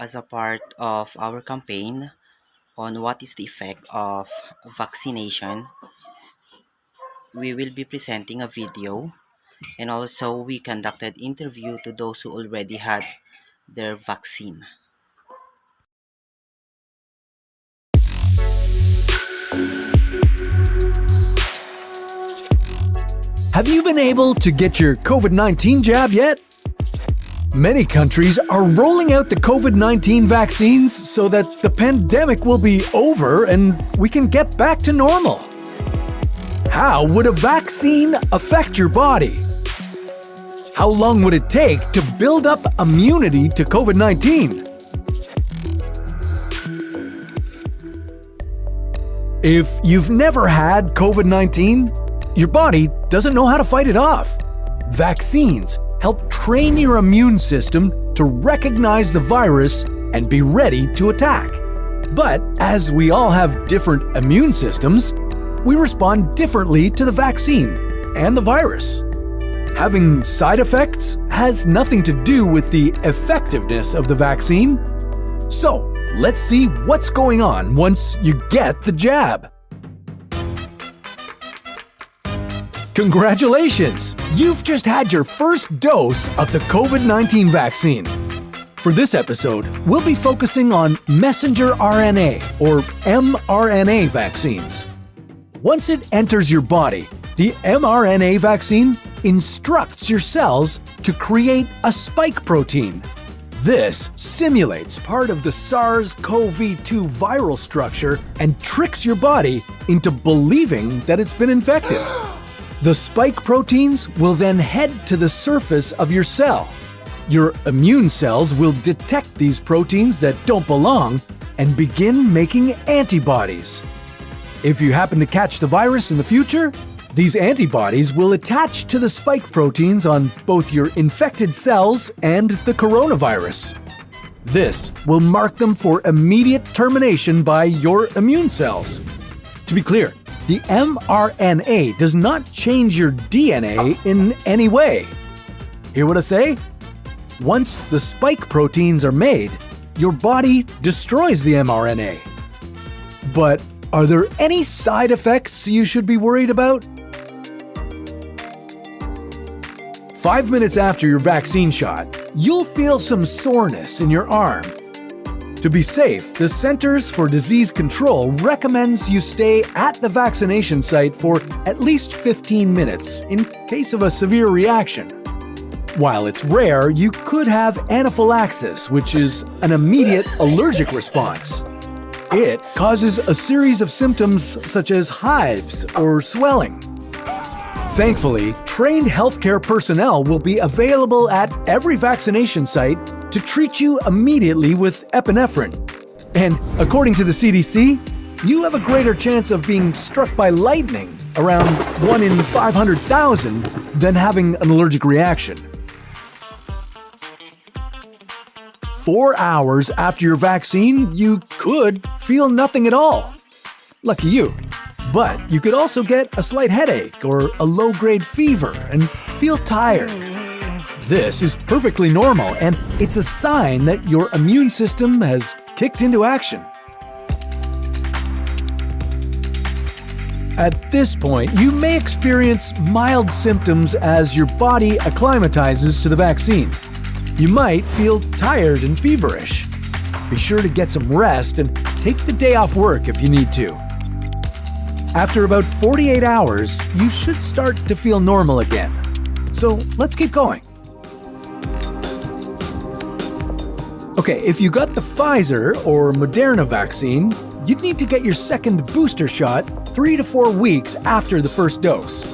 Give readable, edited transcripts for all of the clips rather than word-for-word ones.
as a part of our campaign on what is the effect of vaccination, we will be presenting a video, and also we conducted interview to those who already had their vaccine. Have you been able to get your COVID-19 jab yet? Many countries are rolling out the COVID-19 vaccines so that the pandemic will be over and we can get back to normal. How would a vaccine affect your body? How long would it take to build up immunity to COVID-19? If you've never had COVID-19, your body doesn't know how to fight it off. Vaccines help train your immune system to recognize the virus and be ready to attack. But as we all have different immune systems, we respond differently to the vaccine and the virus. Having side effects has nothing to do with the effectiveness of the vaccine. So, let's see what's going on once you get the jab. Congratulations! You've just had your first dose of the COVID-19 vaccine. For this episode, we'll be focusing on messenger RNA or mRNA vaccines. Once it enters your body, the mRNA vaccine instructs your cells to create a spike protein. This simulates part of the SARS-CoV-2 viral structure and tricks your body into believing that it's been infected. The spike proteins will then head to the surface of your cell. Your immune cells will detect these proteins that don't belong and begin making antibodies. If you happen to catch the virus in the future, these antibodies will attach to the spike proteins on both your infected cells and the coronavirus. This will mark them for immediate termination by your immune cells. To be clear, the mRNA does not change your DNA in any way. Hear what I say? Once the spike proteins are made, your body destroys the mRNA. But are there any side effects you should be worried about? 5 minutes after your vaccine shot, you'll feel some soreness in your arm. To be safe, the Centers for Disease Control recommends you stay at the vaccination site for at least 15 minutes in case of a severe reaction. While it's rare, you could have anaphylaxis, which is an immediate allergic response. It causes a series of symptoms such as hives or swelling. Thankfully, trained healthcare personnel will be available at every vaccination site to treat you immediately with epinephrine. And according to the CDC, you have a greater chance of being struck by lightning, around 1 in 500,000, than having an allergic reaction. 4 hours after your vaccine, you could feel nothing at all. Lucky you. But you could also get a slight headache or a low-grade fever and feel tired. This is perfectly normal, and it's a sign that your immune system has kicked into action. At this point, you may experience mild symptoms as your body acclimatizes to the vaccine. You might feel tired and feverish. Be sure to get some rest and take the day off work if you need to. After about 48 hours, you should start to feel normal again. So let's keep going. Okay, if you got the Pfizer or Moderna vaccine, you'd need to get your second booster shot 3 to 4 weeks after the first dose.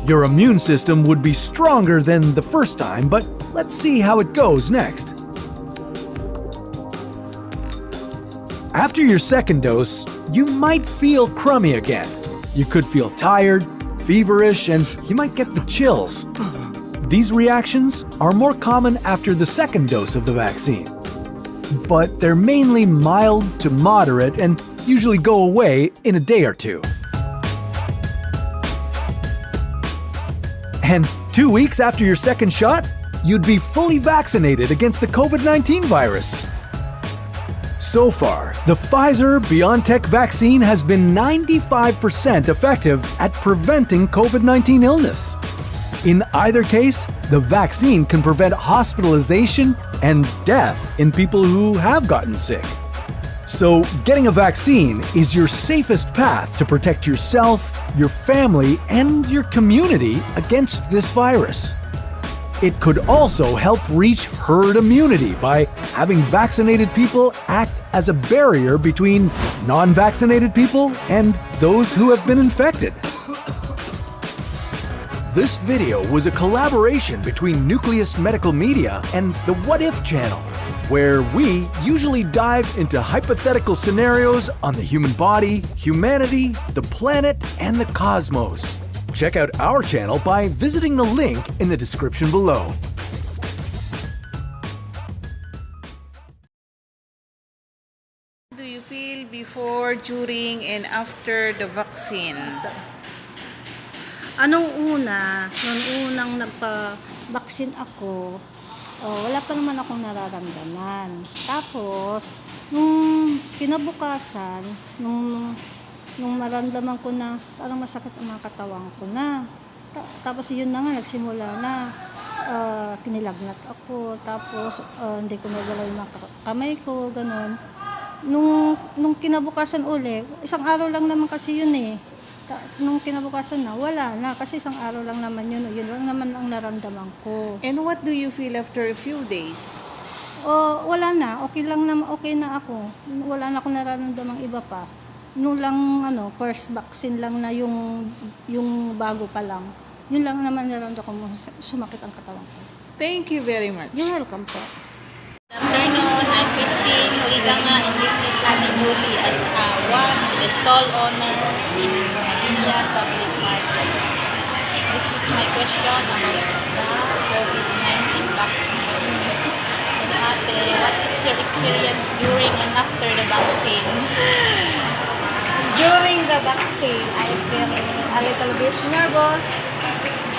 Your immune system would be stronger than the first time, but let's see how it goes next. After your second dose, you might feel crummy again. You could feel tired, feverish, and you might get the chills. These reactions are more common after the second dose of the vaccine. But they're mainly mild to moderate and usually go away in a day or two. And 2 weeks after your second shot, you'd be fully vaccinated against the COVID-19 virus. So far, the Pfizer-BioNTech vaccine has been 95% effective at preventing COVID-19 illness. In either case, the vaccine can prevent hospitalization and death in people who have gotten sick. So, getting a vaccine is your safest path to protect yourself, your family, and your community against this virus. It could also help reach herd immunity by having vaccinated people act as a barrier between non-vaccinated people and those who have been infected. This video was a collaboration between Nucleus Medical Media and the What If channel, where we usually dive into hypothetical scenarios on the human body, humanity, the planet, and the cosmos. Check out our channel by visiting the link in the description below. Do you feel before, during, and after the vaccine? Nung unang nagpa-vaccine ako, wala pa naman akong nararamdaman. Tapos, nung kinabukasan, nung maramdaman ko na parang masakit ang mga katawan ko na. Tapos yun na nga, nagsimula na. Kinilagnat ako. Tapos hindi ko magalaw yung mga kamay ko, ganun. Nung kinabukasan uli, isang araw lang naman kasi yun eh. Nung kinabukasan na, wala na. Kasi isang araw lang naman yun. Yun lang naman ang naramdaman ko. And what do you feel after a few days? Wala na. Okay lang naman. Okay na ako. Wala na akong nararamdamang iba pa. Nung lang, first vaccine lang na yung bago pa lang. Yun lang naman naramdaman ko, sumakit ang katawan ko. Thank you very much. You're welcome po. Good afternoon, I'm Christine Huliganga and this is Ate Julie as the stall owner in Manila Public Market. This is my question about the COVID-19 vaccine. Ate, what is your experience during and after the vaccine? During the vaccine, I feel a little bit nervous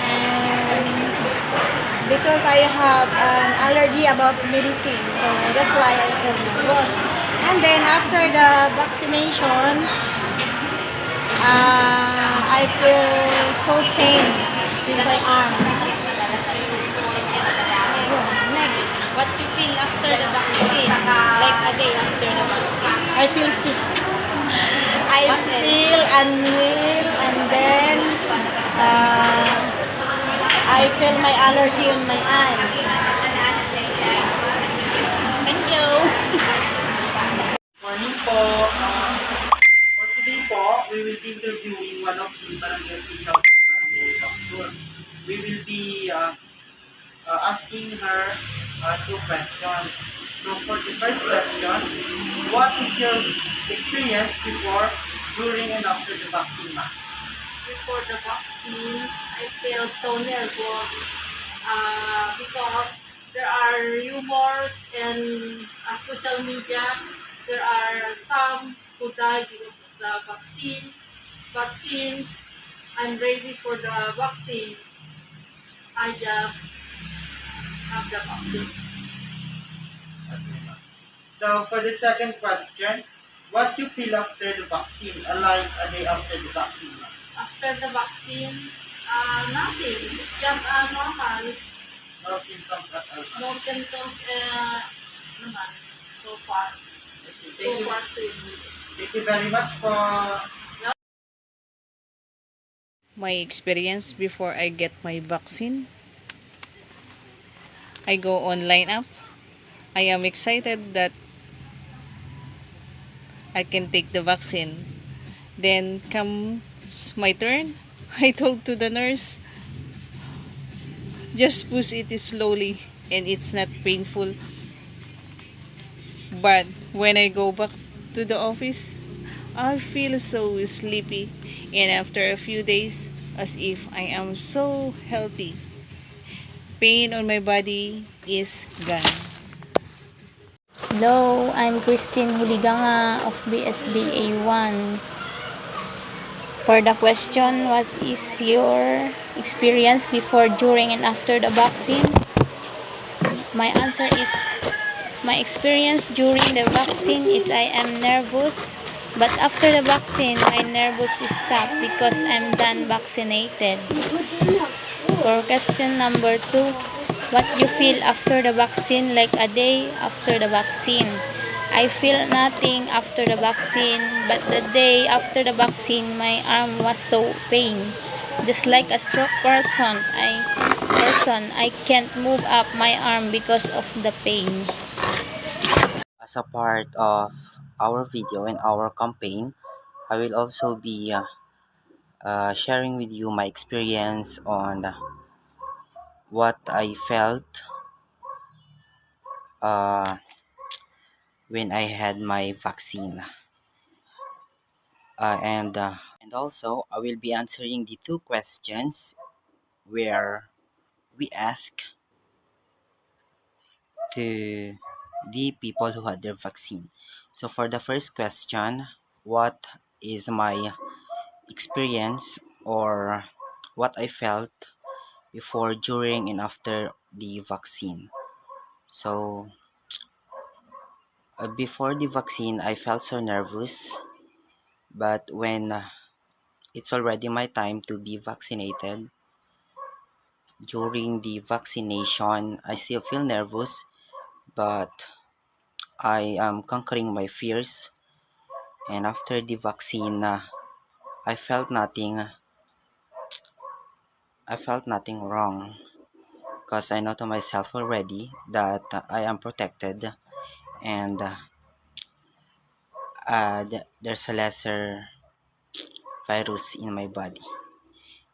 and because I have an allergy about medicine, so that's why I feel nervous. And then after the vaccination, I feel so pain in my arm. Next, what you feel after the vaccine? Like a day after the vaccine? I feel sick. I feel unwell, and then I feel my allergy on my eyes. Thank you. Morning po. For today po, we will be interviewing one of the barangay officials of Barangay Baksur. We will be asking her two questions. So for the first question, what is your experience before, during, and after the vaccine, ma'am? Before the vaccine, I felt so nervous because there are rumors and social media. There are some who died because of the vaccine. But since I'm ready for the vaccine, I just have the vaccine. Okay, ma'am. So for the second question, what you feel after the vaccine, like a day after the vaccine, ma'am? After the vaccine, nothing. It's just normal. No symptoms at all, ma'am. No symptoms naman so far. Okay, So far, so good. thank you very much for... My experience before I get my vaccine. I go online app. I am excited that I can take the vaccine. Then comes my turn. I told to the nurse, just push it slowly and it's not painful. But when I go back to the office, I feel so sleepy, and after a few days, as if I am so healthy. Pain on my body is gone. Hello, I'm Christine Huliganga of BSBA1. For the question, what is your experience before, during, and after the vaccine? My answer My experience during the vaccine is I am nervous, but after the vaccine, my nervous stopped because I'm done vaccinated. For question number 2, what you feel after the vaccine, like a day after the vaccine? I feel nothing after the vaccine, but the day after the vaccine, my arm was so pain. Just like a stroke person, I can't move up my arm because of the pain. As a part of our video and our campaign, I will also be sharing with you my experience on what I felt uh, when I had my vaccine. And also I will be answering the 2 questions where we ask to the people who had their vaccine. So for the first question, what is my experience or what I felt before, during, and after the vaccine? So before the vaccine, I felt so nervous, but when it's already my time to be vaccinated, during the vaccination, I still feel nervous, but I am conquering my fears. And after the vaccine, I felt nothing. I felt nothing wrong because I know to myself already that I am protected, and there's a lesser virus in my body.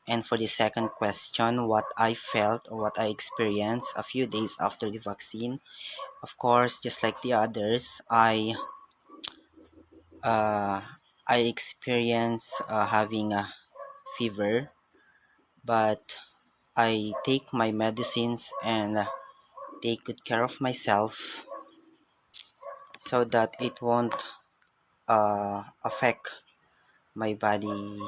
And for the second question, what I felt or what I experienced a few days after the vaccine, of course, just like the others, uh, I experienced having a fever, but I take my medicines and take good care of myself so that it won't affect my body